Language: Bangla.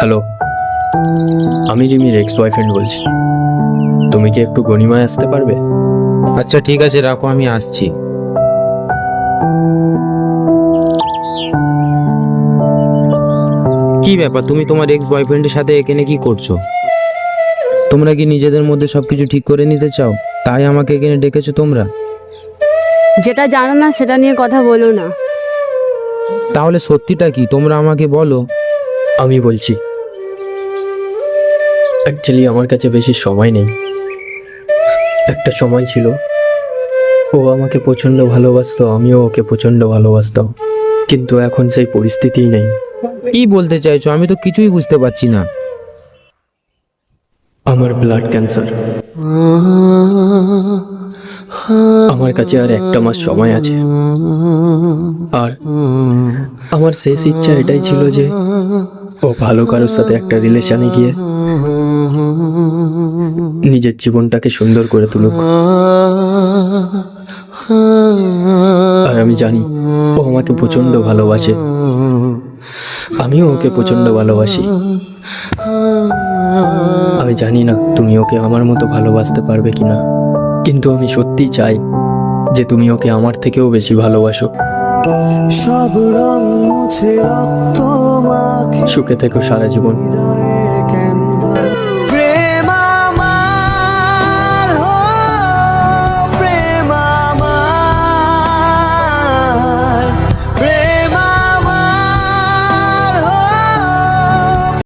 হ্যালো, আমি রিমির এক্স বয়ফ্রেন্ড বলছি। তুমি কি একটু গনিমায় আসতে পারবে? আচ্ছা ঠিক আছে, রাখো, আমি আসছি। কি ব্যাপার, তুমি তোমার এক্স বয়ফ্রেন্ডের সাথে এখানে কি করছো? তোমরা কি নিজেদের মধ্যে সবকিছু ঠিক করে নিতে চাও, তাই আমাকে এখানে ডেকেছো তোমরা? যেটা জানো না সেটা নিয়ে কথা বলো না। তাহলে সত্যিটা কি তোমরা আমাকে বলো। আমি বলছি, অ্যাকচুয়ালি আমার কাছে বেশি সময় নেই। একটা সময় ছিল ও আমাকে প্রচণ্ড ভালোবাসতো, আমিও ওকে প্রচণ্ড ভালোবাসতাম, কিন্তু এখন সেই পরিস্থিতিই নেই। কি বলতে চাইছো? আমি তো কিছুই বুঝতে পারছি না। আমার ব্লাড ক্যান্সার। আমার কাছে আর একটা মাস সময় আছে, আর আমার শেষ ইচ্ছা এটাই ছিল যে ও ভালো কারোর সাথে একটা রিলেশনে গিয়ে নিজের জীবনটাকে সুন্দর করে তুলুক। আর আমি জানি ও আমাকে প্রচণ্ড ভালোবাসে, আমিও ওকে প্রচণ্ড ভালোবাসি। আমি জানি না তুমি ওকে আমার মতো ভালোবাসতে পারবে কিনা, কিন্তু আমি সত্যিই চাই যে তুমি ওকে আমার থেকেও বেশি ভালোবাসো। সব রং মুছে রক্ত মাখে সুখে থেকো সারা জীবন।